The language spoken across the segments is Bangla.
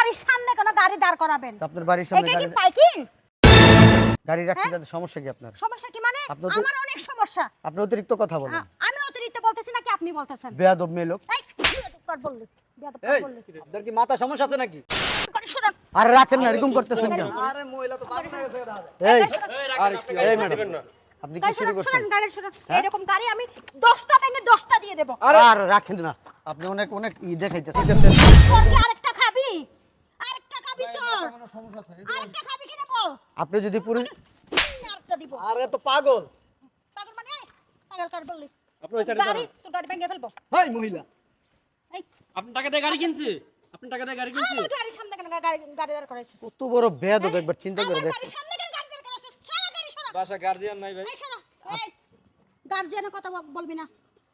বাড়ির সামনে কেন গাড়ি দাঁড় করাবেন? আপনার বাড়ির সামনে এটা কি গাড়ি পাইকিন? গাড়ি রাখছেন তাতে সমস্যা কি আপনার? সমস্যা কি মানে? আপনি তো- আমার অনেক সমস্যা। আপনি অতিরিক্ত কথা বলেন। আমি অতিরিক্ত বলতেছি নাকি আপনি বলতেছেন? বেয়াদব মেয়ে লোক। এই বেয়াদব কার বললি? বেয়াদব কার বললি? আপনার কি মাথা সমস্যা আছে নাকি? করে শুনুন। আরে রাখেন না, এরকম করতেছেন কেন? আরে মহিলা তো পাগল হয়ে গেছে দাদা। এই আরে কি এই ম্যাডাম, আপনি কি শুরু করছেন? শুনুন, গাড়ি শুনুন। এরকম গাড়ি আমি 10টা ভেঙে 10টা দিয়ে দেব। আর রাখেন না, আপনি অনেক অনেক দেখাইতেছেন। তোর কি আরেকটা খাবি? আরেকটা খাবি স্যার? আরেকটা খাবি কিনা বল? আপনি যদি পুরো আরেকটা দিব। আরে তো পাগল। পাগল মানে? পাগল কার বললি? আপনি ওই সাইডে গাড়ি দাঁড়ান। তোর গাড়ি ভেঙে ফেলবো। হাই মহিলা। এই আপনি টাকা দিয়ে গাড়ি কিনছি? আপনি টাকা দিয়ে গাড়ি কিনছি? আমার গাড়ির সামনে কেন গাড়ি গাড়ি দাঁড় করাইছিস? কত বড় বেয়াদব, একবার চিন্তা করে আমার দেখেন। গাড়ির সামনে কেন গাড়ি দাঁড় করাইছিস? সরা গাড়ি সরা। বাসা গার্জিয়ান নাই ভাই। এই শোনো, এই গার্জিয়ানের কথা বলবি না।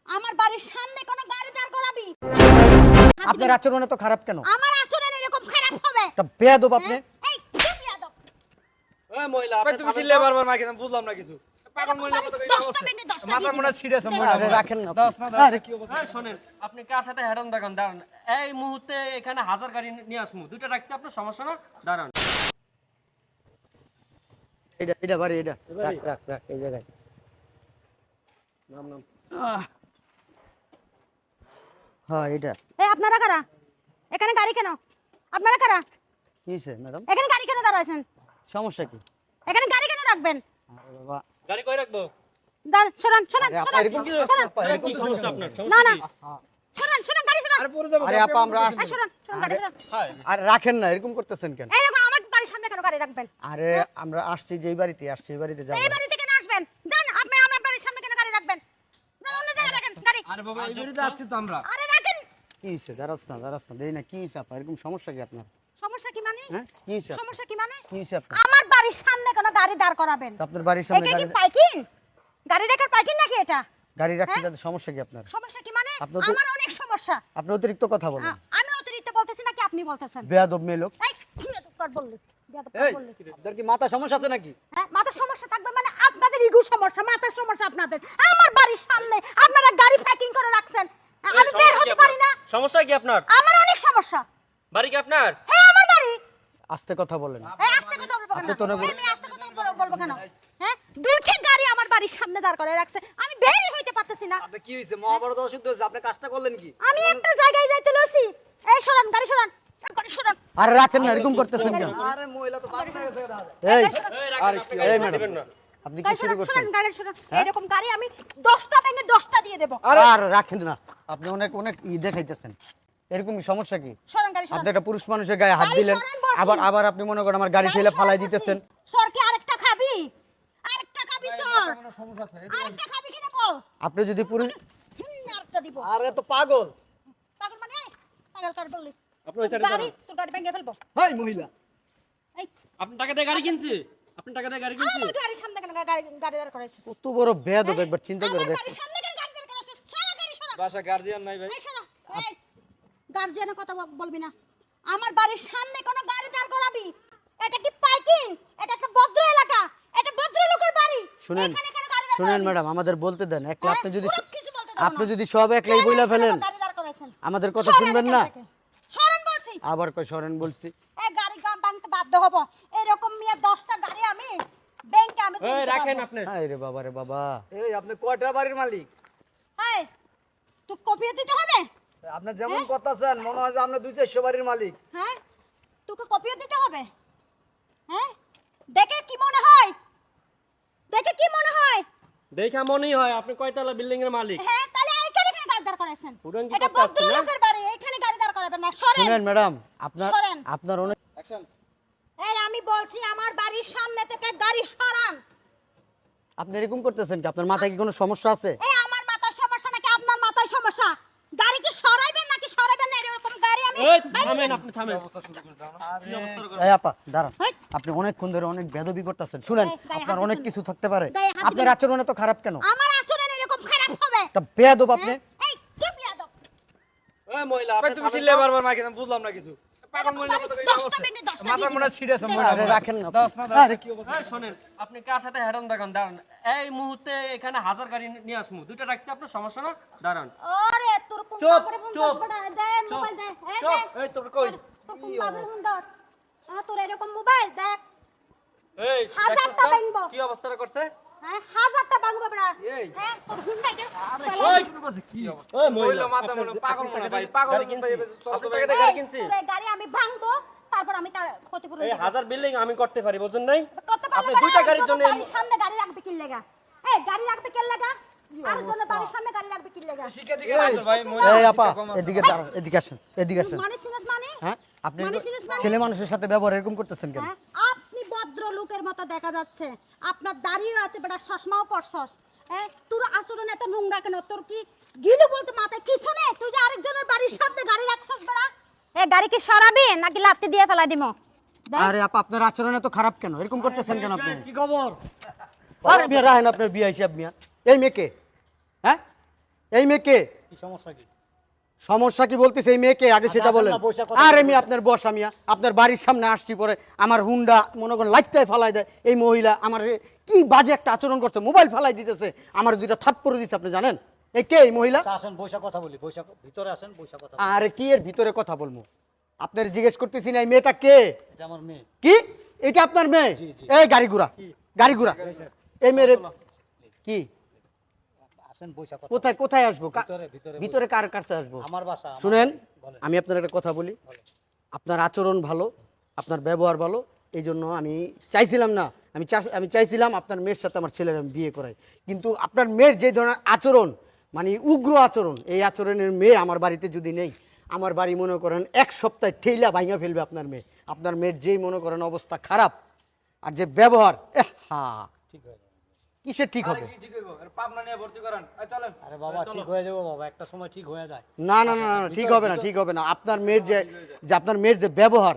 আমার বাড়ির সামনে কোনো গাড়ি দাঁড় করাবি? আপনার আচরণ এত খারাপ কেন? আমার আচরণ এরকম খারাপ হবে? একটা বেয়াদব আপনি। এই কি বিয়াদব? ওই মহিলা ভাই আপনি তুমি কি লেবার বার মাইকে বুঝলাম না কিছু। পাগল মহিলা কত কই দশটা অবস্থা। ভেঙে 10টা মাথা দিয়ে মনে দিবি। সিরিয়াস মহিলা। আরে রাখেন না। দশ না আরে কি অবস্থা। এই শুনেন, আপনি কার সাথে হেডন দেখান? দাঁড়ান, এই মুহূর্তে এখানে 1000 গাড়ি নিয়ে আসমু। দুইটা রাখতে আপনার সমস্যা না? দাঁড়ান। এটা বাড়ি, এটা রাখ রাখ রাখ এই জায়গায়। নাম নাম। হ্যাঁ এটা এই আপনারা কারা? এখানে গাড়ি কেন? আপনারা কারা? কি হইছে ম্যাডাম? এখানে গাড়ি কেন দাঁড়াইছেন? সমস্যা কি? এখানে গাড়ি কেন রাখবেন? আরে বাবা, গাড়ি কই রাখবো? সরান সরান আরে আপা সরান এরকম কি? সরান। আপা এরকম কি কি সমস্যা সমস্যা? আপনার? না সমস্যা না কি? সরান গাড়ি সরান। আরে পরে যাবো। আরে আপা আমরা এই সরান গাড়ি সরান। হাই। আরে রাখেন না, এরকম করতেছেন কেন? এই দেখো আমার বাড়ির সামনে কেন গাড়ি রাখবেন? আরে আমরা আসছি যেই বাড়িতে আসছি এই বাড়িতে যাব। এই বাড়িতে কেন আসবেন? জান আপনি আমার বাড়ির সামনে কেন গাড়ি রাখবেন? না অন্য জায়গায় রাখেন গাড়ি। আরে বাবা এই বাড়িতে আসছি তো আমরা। আরে রাখেন। কি হইছে? দাঁড়াস না দেই না। কি হইছে আপা? এরকম সমস্যা কি আপনার? সমস্যা কি মানে? হ্যাঁ কি হইছে? সমস্যা কি মানে? কি হইছে আপনার? আমার বাড়ির সামনে কেন গাড়ি দাঁড় করাবেন? তো আপনার বাড়ির সামনে এটা কি গাড়ি পাইকিন? গাড়ি রাখার পাইকিন নাকি এটা? গাড়ি রাখছেন তাতে সমস্যা কি আপনার? সমস্যা কি মানে? আপনি তো- আমার অনেক সমস্যা। আপনি অতিরিক্ত কথা বলেন। আমি অতিরিক্ত বলতেছি নাকি আপনি বলতেছেন? বেয়াদব মেয়ে লোক। এই বেয়াদব কার বললি? বেয়াদব কার এই বললি? আপনার কি মাথা সমস্যা আছে নাকি? হ্যাঁ মাথার সমস্যা থাকবে মানে আপনাদের ইগো সমস্যা, মাথার সমস্যা আপনাদের। আমার বাড়ির সামনে আপনারা গাড়ি প্যাকিং করে রাখছেন। আমি বের হতে পারি না। সমস্যা কি আপনার? আমার অনেক সমস্যা। বাড়ি কি আপনার? হ্যাঁ আমার বাড়ি। আস্তে কথা বলেন। এই আস্তে কথা বলবো কেন? আপনি তো না বল- আমি আস্তে কথা বলবো কেন? হ্যাঁ দুইটা গাড়ি আমার বাড়ির সামনে দাঁড় করে রাখছে। আমি বেরই হইতে পারতেছি না। আপনি কি হইছে? মহাভারত অশুদ্ধ হইছে। আপনি কাজটা করলেন কি? আমি একটা জায়গায় যাইতে লইছি। এই সরান গাড়ি সরান। গাড়ি সরান। আরে রাখেন না, এরকম করতেছেন কেন? আরে মহিলা তো পাগল হয়ে গেছে দাদা। এই এই রাখেন, আপনি গাড়ি এই ছাড় ম্যাডাম, দিবেন না। আপনি কি গাড়ি শুরু সরান, করছেন? সরান, গাড়ি সরান। এরকম গাড়ি আমি 10টা ভেঙে 10টা দিয়ে দেব। আর রাখেন না, আপনি অনেক অনেক দেখাইতেছেন। এরকম সমস্যা কি? সরান গাড়ি আপনি সরান। একটা পুরুষ মানুষের গায়ে হাত গাড়ি দিলেন, সরান বলছি। আবার আপনি মনে করেন আমার গাড়ি ফেলে ফালাই দিতেছেন। সর কি আরেকটা খাবি? আরেকটা খাবি সর। সমস্যা আছে। আরেকটা খাবি কিনা বল? আপনি যদি পুরুষ আরেকটা দিব। আরে তো পাগল। পাগল মানে? পাগল কার বললি? আপনি ওই সাইডে গাড়ি দাঁড়ান। তোর গাড়ি ভেঙে ফেলবো। হাই মহিলা। এই আপনি টাকা দিয়ে গাড়ি কিনছি? আপনি টাকা দিয়ে গাড়ি কিনছি? আমার গাড়ির সামনে কেন গাড়ি গাড়ি দাঁড় করাইছিস? কত বড় বেয়াদব, একবার চিন্তা করে আমার দেখেন। বাড়ির সামনে কেন গাড়ি দাঁড় করাইছিস? সরা গাড়ি সরা। বাসা গার্জিয়ান নাই ভাই। এই সরা। এই গার্জিয়ানের কথা বলবি না। আমার বাড়ির সামনে কোনো গাড়ি দাঁড় করাবি? এটা কি পাইকিং? এটা একটা ভদ্র এলাকা। এটা ভদ্রলোকের বাড়ি। শুনেন এখানে কেন গাড়ি দাঁড় শুনেন করাবি? ম্যাডাম, আমাদের বলতে দেন। একলা হ্যাঁ? আপনি যদি পুরো কিছু বলতে দেবো আপনি না। যদি সব একলাই কেন বইলা এখানে ফেলেন, গাড়ি দাঁড় করাইছেন? আমাদের কথা সরেন শুনবেন এখান না। থেকে। সরেন বলছি। আবার কই সরেন বলছি। এই গাড়ি ভাঙতে বাধ্য হব। এরকম মিয়া 10টা গাড়ি আমি ব্যাংকে আমি এই রাখেন আপনি। হায় রে বাবা রে বাবা। এই আপনি কয়টা বাড়ির মালিক? হ্যাঁ তুই কপি দিতে হবে। আপনি যেমন কথাছেন মনে হয় যে আপনি 200-400 বাড়ির মালিক। হ্যাঁ তোকে কপিও দিতে হবে। হ্যাঁ দেখে কি মনে হয়? দেখে কি মনে হয়? দেখা মনেই হয় আপনি কয়তলা বিল্ডিং এর মালিক। হ্যাঁ তাহলে এইখানে কেন গাড়ি দাঁড় করাইছেন? উড়ান কি এটা করতে আসছেন, না? ভদ্রলোকের বাড়ি, এইখানে গাড়ি দাঁড় করাবেন না। সরেন। শুনেন ম্যাডাম, আপনার সরেন। আপনার অনেক অ্যাকশন। এই আমি বলছি আমার বাড়ির সামনে থেকে গাড়ি সরান। আপনি এরকম করতেছেন কি? আপনার মাথায় কি কোনো সমস্যা আছে? এই আমার মাথায় সমস্যা নাকি আপনার মাথায় সমস্যা? গাড়ি কি সরাইবেন নাকি সরাইবেন না? এরকম গাড়ি আমি এই থামেন, আপনি থামেন। অবস্থা শুরু করে দাও না। কি অবস্থা করে? এই আপা দাঁড়ান, হেই। আপনি অনেকক্ষণ ধরে অনেক বেদবি করতেছেন। শুনেন, এই, গায়ে আপনার হাত অনেক দিছেন। কিছু থাকতে পারে। গায়ে হাত আপনার দিবেন। আচরণ এত খারাপ কেন? আমার আচরণ এরকম খারাপ হবে? একটা বেয়াদব আপনি। এই কি বিয়াদব? এই মহিলা ভাই আপনি তুমি কি থামেন। লেবার বার মাইকে বুঝলাম না কিছু। পাগল মহিলা কত কই 10টা অবস্থা। ভেঙে 10টা মাথা দিয়ে মনে দিবো। সিরিয়াস দেখেন। মহিলা। আরে রাখেন না। দশ না আরে কি অবস্থা। এই শুনেন, আপনি কার সাথে হেডন দেখান? দাঁড়ান, এই মুহূর্তে এখানে 1000 গাড়ি নিয়ে আসমু। দুইটা রাখতে আপনার সমস্যা না? দাঁড়ান। আরে তোর কোন চুপ, করে ফোন চুপ, করছ? দে চুপ, মোবাইল দে। এই চুপ। দে। এই তোর কই? তোর কোন বাবার ফোন দাস তোর এরকম মোবাইল দেখ এই হাজারটা দেখছস তো? ভাঙবো। কি অবস্থাটা করছে? হ্যাঁ হাজারটা ভাঙবো বেড়া এই। হ্যাঁ তোর হুন্ডা এটা ওই কি ওই মহিলা মাথা মনে পাগল মনে ভাই পাগল গাড়ি মনে কিনছি। ভাই আপনি টাকা দিয়ে গাড়ি কিনছি। তোর এই গাড়ি আমি ভাঙবো তারপর আমি তার ক্ষতিপূরণ এই দেব। হাজার বিল্ডিং আমি করতে পারি, বুঝুন নাই? করতে পারলে আপনি বেড়া, দুইটা আর গাড়ির তোর জন্য বাড়ির সামনে গাড়ি রাখবে কি লাগা এই গাড়ি রাখবে কি লাগা আর জন্য বাড়ির সামনে গাড়ি রাখবে কি লাগা শিখে দিকে রাখো ভাই মহিলা এই আপা কম আছে। এদিকে দাঁড়াও, এদিকে আসেন, এদিকে আসেন। মানে সিনেস মানে হ্যাঁ আপনি মানে সিনেস মানে? ছেলে মানুষের সাথে ব্যবহার এরকম করতেছেন কেন? হ্যাঁ আপনি ভদ্র লোকের মতো দেখা যাচ্ছে আপনার দাড়িও আছে বেটা চশমাও পরছস হ্যাঁ তোর আচরণ এত নোংরা কেন তোর কি গিলু বলতে মাথায় কিছু নেই তুই যে আরেকজনের বাড়ির সামনে গাড়ি রাখছস বেটা এ গাড়ি কি সরাবি নাকি লাত্তি দিয়ে ফেলাই দিমু আরে আপা আপনার আচরণ এত খারাপ কেন? এরকম করতেছেন কেন আপনি? কি খবর আরে মিয়া রাহেন আপনার বিয়ে হিসাব মিয়া। এই মেয়েকে, হ্যাঁ এই মেয়েকে কি সমস্যা কি সমস্যা কি বলতেছে? এই মেয়েকে আগে সেটা আসেন বলেন। না, বইসা কথা আরে বলুন। মিয়া আপনার বসা মিয়া, আপনার বাড়ির সামনে আসছি পরে আমার হুন্ডা মনে করেন লাইটটাই ফালাই দেয়। এই মহিলা আমার কি বাজে একটা আচরণ করছে, মোবাইল ফালাই দিতেছে, আমার দুইটা থাপ্পড় দিচ্ছে। আপনি জানেন এই কে এই মহিলা? আসেন বৈশা কথা বলি বৈশা ভিতরে আসেন বৈশা কথা আরে কি এর ভিতরে কথা বলবো? আপনার জিজ্ঞেস করতেছি না এই মেয়েটা কে? এটা আমার মেয়ে কি এটা আপনার মেয়ে? জি, জি। এই গাড়ি ঘোড়া, গাড়ি ঘোড়া, এই মেয়ের কি আসেন বৈশা কথা কোথায় কোথায় আসবো? ভিতরে ভিতরে ভিতরে কার কাছে আসবো? আমার বাসা আমার শুনেন বাড়ি। বলেন। আমি আপনার একটা কথা বলি, আপনার আচরণ ভালো, আপনার ব্যবহার ভালো, এই জন্য আমি চাইছিলাম না, আমি চাইছিলাম আপনার মেয়ের সাথে আমার ছেলের আমি বিয়ে করাই। কিন্তু আপনার মেয়ের যে ধরনের আচরণ, মানে উগ্র আচরণ, এই আচরণের মেয়ে আমার বাড়িতে যদি নেই, আমার বাড়ি মনে করেন এক সপ্তাহে ঠেইলা ভাঙা ফেলবে আপনার মেয়ে। আপনার মেয়ের যেই মনে করেন অবস্থা খারাপ, আর যে ব্যবহার হা ঠিক হয়ে যাবে কিসের ঠিক হবে? আরে বাবা ঠিক হয়ে যাবো বাবা একটা সময় ঠিক হয়ে যায় না না না না, ঠিক হবে না, ঠিক হবে না। আপনার মেয়ের যে যে আপনার মেয়ের যে ব্যবহার,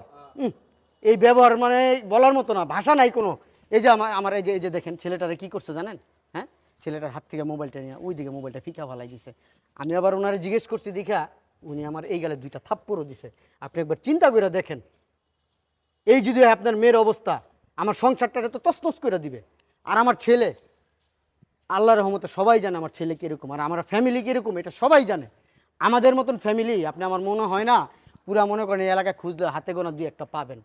এই ব্যবহার মানে বলার মতো না, ভাষা নাই কোনো। এই যে আমার এই যে দেখেন ছেলেটারে কি করছে জানেন? হ্যাঁ ছেলেটার হাত থেকে মোবাইলটা নিয়ে ওই দিকে মোবাইলটা ফিকা ফালাই দিছে। আমি আবার ওনারে জিজ্ঞেস করছি দেখা উনি আমার এই গালে দুইটা থাপ্পড়ও দিছে। আপনি একবার চিন্তা করে দেখেন, এই যদি হয় আপনার মেয়ের অবস্থা, আমার সংসারটারে তো তছনছ করে দিবে। আর আমার ছেলে, আল্লাহর রহমতে সবাই জানে আমার ছেলে কীরকম, আর আমার ফ্যামিলি কীরকম, এটা সবাই জানে। আমাদের মতন ফ্যামিলি আপনি আমার মনে হয় না পুরা মনে করেন এই এলাকায় খুঁজলে হাতে গোনা দুই একটা পাবেন।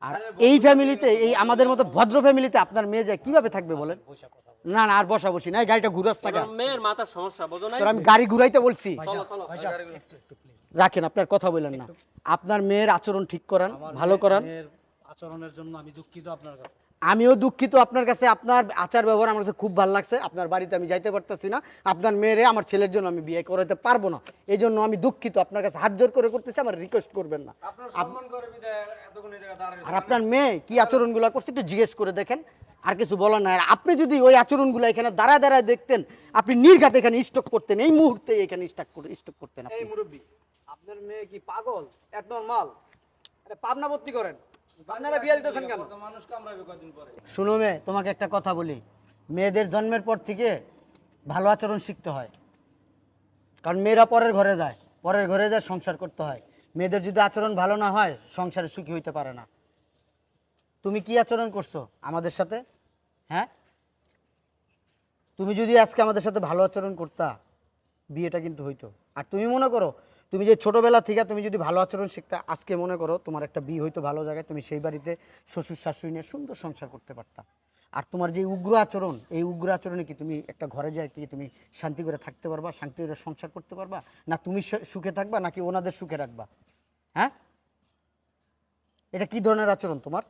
আর এই ফ্যামিলিতে, এই আমাদের মতো ভদ্র ফ্যামিলিতে আপনার মেয়ে যায় কিভাবে থাকবে বলেন? বৈশা কথা না না আর বসা বসি না, এই গাড়িটা ঘুরাস টাকা। আমার মেয়ের মাথার সমস্যা, বুঝো নাই? তোর আমি গাড়ি ঘুরাইতে বলছি, চলো চলো। ভাইসা একটু একটু প্লিজ রাখেন আপনার কথা বললেন না। আপনার মেয়ের আচরণ ঠিক করান, আমার ভালো করান। মেয়ের আচরণের জন্য আমি দুঃখিত আপনার কাছে আমিও দুঃখিত আপনার কাছে, আপনার আচার ব্যবহার আমার কাছে খুব ভালো লাগছে। আপনার বাড়িতে আমি যাইতে পারতেছি না, আপনার মেয়েরে আমার ছেলের জন্য আমি বিয়ে করাতে পারবো না, এই জন্য আমি দুঃখিত। আপনার কাছে হাত জোর করে করতেছি, আমার রিকোয়েস্ট করবেন না। আর আপনার মেয়ে কি আচরণগুলো করছে একটু জিজ্ঞেস করে দেখেন, আর কিছু বলার নাই। আর আপনি যদি ওই আচরণগুলো এখানে দাঁড়ায় দাঁড়ায় দেখতেন, আপনি নির্ঘাত এখানে স্টক করতেন, এই মুহূর্তে এখানে স্টক করতেন আপনি। এই মুরব্বী আপনার মেয়ে কি পাগল নরমাল আরে পাবনা ভর্তি করেন আপনারা বিয়ে দিতেছেন কেন শুনো মেয়ে, তোমাকে একটা কথা বলি, মেয়েদের জন্মের পর থেকে ভালো আচরণ শিখতে হয়, কারণ মেয়েরা পরের ঘরে যায়, পরের ঘরে যায় সংসার করতে হয়। মেয়েদের যদি আচরণ ভালো না হয় সংসারে সুখী হইতে পারে না। তুমি কি আচরণ করছো আমাদের সাথে? হ্যাঁ তুমি যদি আজকে আমাদের সাথে ভালো আচরণ করতা, বিয়েটা কিন্তু হইতো। আর তুমি মনে করো তুমি যে ছোটবেলা থেকে তুমি যদি ভালো আচরণ শিখতা, আজকে মনে করো তোমার একটা বিয়ে হইতো ভালো জায়গায়, তুমি সেই বাড়িতে শ্বশুর শাশুড়ি নিয়ে সুন্দর সংসার করতে পারতা। আর তোমার যে উগ্র আচরণ, এই উগ্র আচরণে কি তুমি একটা ঘরে যাই কি তুমি শান্তি করে থাকতে পারবা, শান্তি করে সংসার করতে পারবা? না তুমি সুখে থাকবা নাকি ওনাদের সুখে রাখবা? হ্যাঁ এটা কি ধরনের আচরণ তোমার?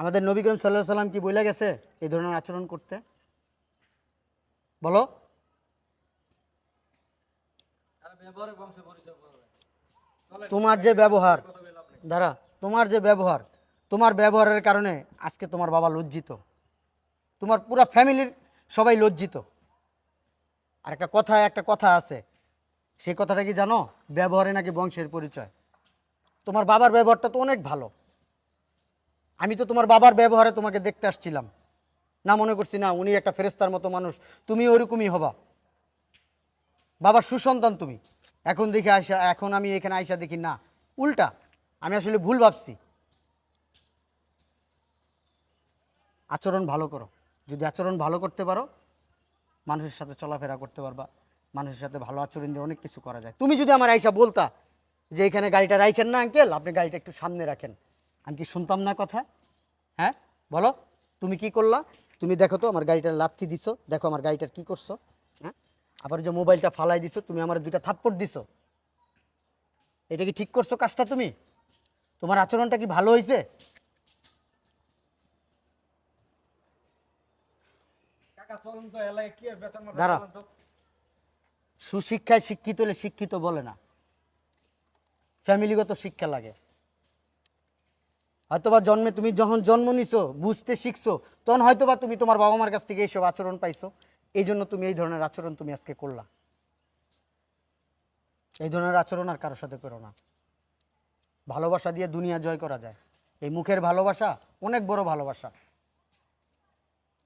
আমাদের নবী করিম সাল্লাল্লাহু আলাইহি সাল্লাম কি বলে গেছে এই ধরনের আচরণ করতে? বলো। তোমার যে ব্যবহার, দাঁড়া, তোমার যে ব্যবহার, তোমার ব্যবহারের কারণে আজকে তোমার বাবা লজ্জিত, তোমার পুরো ফ্যামিলির সবাই লজ্জিত। আর একটা কথা আছে, সেই কথাটা কি জানো? ব্যবহারে নাকি বংশের পরিচয়। তোমার বাবার ব্যবহারটা তো অনেক ভালো, আমি তো তোমার বাবার ব্যবহারে তোমাকে দেখতে আসছিলাম না, মনে করছি না উনি একটা ফেরেশতার মতো মানুষ, তুমি ওরকমই হবা, বাবার সুসন্তান তুমি। এখন দেখি আয়সা, এখন আমি এখানে আয়সা দেখি না উল্টা, আমি আসলে ভুল ভাবছি। আচরণ ভালো করো, যদি আচরণ ভালো করতে পারো মানুষের সাথে চলাফেরা করতে পারবা, মানুষের সাথে ভালো আচরণ দিয়ে অনেক কিছু করা যায়। তুমি যদি আমার আইসা বলতা যে এখানে গাড়িটা রাখেন না আঙ্কেল, আপনি গাড়িটা একটু সামনে রাখেন, আমি কি শুনতাম না কথা? হ্যাঁ বলো, তুমি কি করলা? তুমি দেখো তো আমার গাড়িটার লাথি দিছো, দেখো আমার গাড়িটার কি করছো। হ্যাঁ, আবার যে মোবাইলটা ফালাই দিছো, তুমি আমার 2টা থাপ্পড় দিছো, এটা কি ঠিক করছো কাজটা? তুমি তোমার আচরণটা কি ভালো হয়েছে? কাকা চলুন তো, এলাই কি আর বেচার মতো দাঁড়া। চলুন তো। সুশিক্ষায় শিক্ষিত হলে শিক্ষিত বলে না, ফ্যামিলিগত শিক্ষা লাগে। হয়তোবা জন্মে তুমি যখন জন্ম নিছো, বুঝতে শিখছো, তখন হয়তোবা তুমি তোমার বাবা মার কাছ থেকে এইসব আচরণ পাইছো, এই জন্য তুমি এই ধরনের আচরণ তুমি আজকে করলা। এই ধরনের আচরণ আর কারোর সাথে করো না। ভালোবাসা দিয়ে দুনিয়া জয় করা যায়। এই মুখের ভালোবাসা অনেক বড় ভালোবাসা।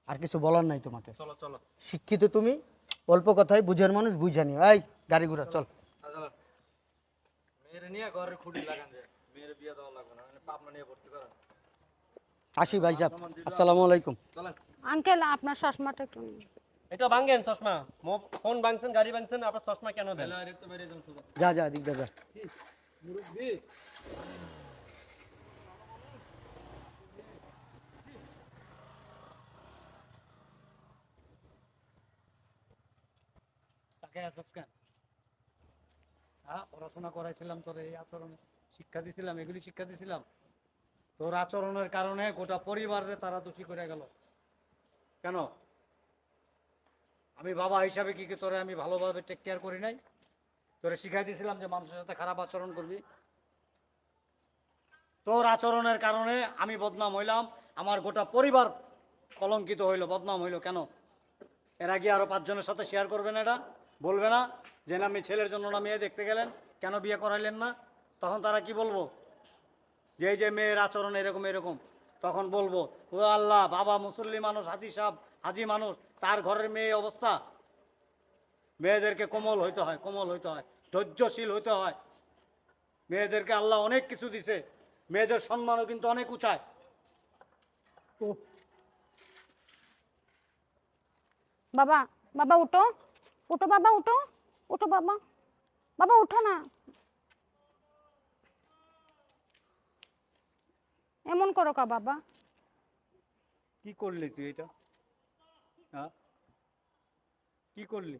আর কিছু বলার নাই তোমাকে। চলো চলো শিক্ষিত তুমি, অল্প কথায় বুঝের মানুষ, বুঝে নিও। এই গাড়ি ঘোড়া চল। চলো। মেয়ের নিয়ে ঘরের খুঁটি লাগান যায়, মেয়ের বিয়ে দেওয়া লাগবে না, পাবনা নিয়ে ভর্তি করেন। আসি ভাই সাহেব, আসসালামু আলাইকুম। চলেন। আঙ্কেল আপনার চশমাটা একটু নিন। এটা ভাঙেন চশমা, ফোন ভাঙছেন, গাড়ি ভাঙছেন, আপনার চশমা কেন দেন? যা যা দিক যা। মুরব্বি তাকে আসছ কেন? হ্যাঁ, পড়াশোনা করাইছিলাম, তোর এই আচরণ শিক্ষা দিছিলাম, এগুলি শিক্ষা দিছিলাম। তোর আচরণের কারণে গোটা পরিবারে তারা দোষী করে গেল। কেন? আমি বাবা হিসাবে কি কি তোরে আমি ভালোভাবে টেক কেয়ার করি নাই? তোরে শিখাই দিয়েছিলাম যে মানুষের সাথে খারাপ আচরণ করবি? তোর আচরণের কারণে আমি বদনাম হইলাম, আমার গোটা পরিবার কলঙ্কিত হইল, বদনাম হইল। কেন? এর আগে আরো 5 জনের সাথে শেয়ার করবেন, এটা বলবে না যে না আমি ছেলের জন্য না মেয়ে দেখতে গেলেন, কেন বিয়ে করাইলেন না? তখন তারা কি বলবো? যে এই যে মেয়ের আচরণ এরকম এরকম। তখন বলবো ও আল্লাহ, বাবা মুসল্লি মানুষ, হাজি সাহেব হাজি মানুষ, তার ঘরের মেয়ে অবস্থা। মেয়েদেরকে কোমল হইতে হয়, কোমল হইতে হয়, ধৈর্যশীল হইতে হয়। মেয়েদেরকে আল্লাহ অনেক কিছু দিছে, মেয়েদের সম্মানও কিন্তু অনেক উঁচায়। উফ, বাবা, বাবা উঠো, উঠো বাবা, উঠো, উঠো বাবা, বাবা উঠো না, এমন করো কা বাবা? কি করলি তুই এটা? হ্যাঁ, কি করলি?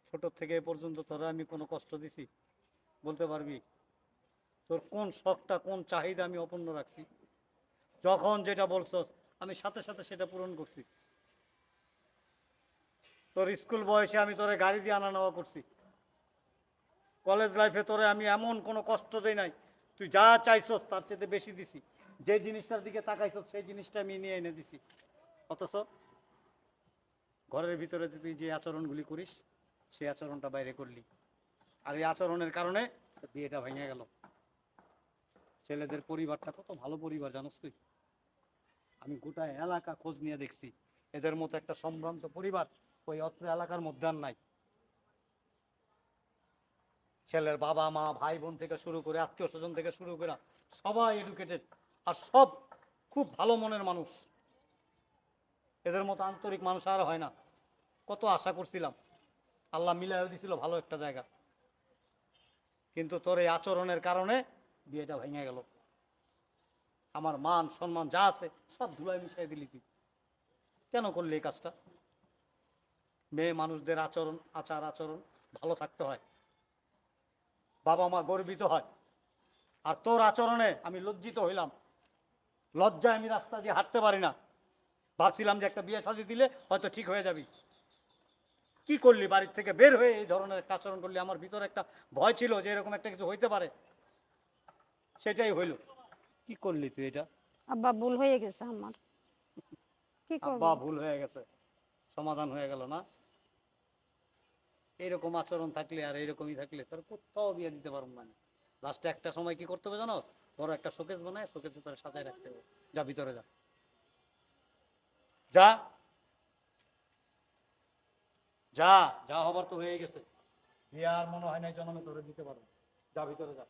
ছোট থেকে এ পর্যন্ত তোরা আমি কোনো কষ্ট দিছি? বলতে পারবি? তোর কোন শখটা, কোন চাহিদা আমি অপূর্ণ রাখছি? যখন যেটা বলছস আমি সাথে সাথে সেটা পূরণ করছি। তোর স্কুল বয়সে আমি তোরে গাড়ি দিয়ে আনা নেওয়া করছি। কলেজ লাইফে তোরে আমি এমন কোনো কষ্ট দেই নাই, তুই যা চাইছস তার চেয়ে বেশি দিছি। যে জিনিসটার দিকে তাকাইছস সেই জিনিসটা আমি নিয়ে এনে দিছি। অথচ ঘরের ভিতরে তুই যে আচরণগুলি করিস সেই আচরণটা বাইরে করলি। আর এই আচরণের কারণে বিয়েটা ভেঙে গেল। ছেলেদের পরিবারটা কত ভালো পরিবার জানোস তুই? আমি গোটা এলাকা খোঁজ নিয়ে দেখছি, এদের মতো একটা সম্ভ্রান্ত পরিবার ওই অত্র এলাকার মধ্যে আর নাই। ছেলের বাবা মা ভাই বোন থেকে শুরু করে আত্মীয় স্বজন থেকে শুরু করে সবাই এডুকেটেড, আর সব খুব ভালো মনের মানুষ। এদের মতো আন্তরিক মানুষ আর হয় না। কত আশা করছিলাম, আল্লাহ মিলাইও দিছিল ভালো একটা জায়গা, কিন্তু তোর এই আচরণের কারণে বিয়েটা ভেঙে গেল। আমার মান সম্মান যা আছে সব ধুলায় মিশিয়ে দিলি তুই। কেন করলি এই কাজটা? মেয়ে মানুষদের আচরণ, আচার আচরণ ভালো থাকতে হয়, বাবা মা গর্বিত হয়। আর তোর আচরণে আমি লজ্জিত হইলাম, লজ্জায় আমি রাস্তা দিয়ে হাঁটতে পারি না। ভাবছিলাম যে একটা বিয়ে শাদী দিলে হয়তো ঠিক হয়ে যাবি। কি করলি? বাড়ির থেকে বের হয়ে এই ধরনের একটা আচরণ করলি। আমার ভিতরে একটা ভয় ছিল যে এরকম একটা কিছু হইতে পারে, সেটাই হইল। কি করলি তুই এটা? আব্বা ভুল হয়ে গেছে আমার, কি করব? আব্বা ভুল হয়ে গেছে, সমাধান হয়ে গেল না? এইরকম আচরণ থাকলে আর এইরকমই থাকলে তোর কোথাও বিয়ে দিতে পারবো না। লাস্টে একটা সময় কি করতে হবে জানো? বড় একটা শোকেস বানায় শোকেসে তোর সাজায় রাখতে হবে। যা ভিতরে যা, যা যা, যা হবার তো হয়ে গেছে। বিয়ে আর মনে হয় না জন্মে ধরে দিতে পারবো। যা ভিতরে যা।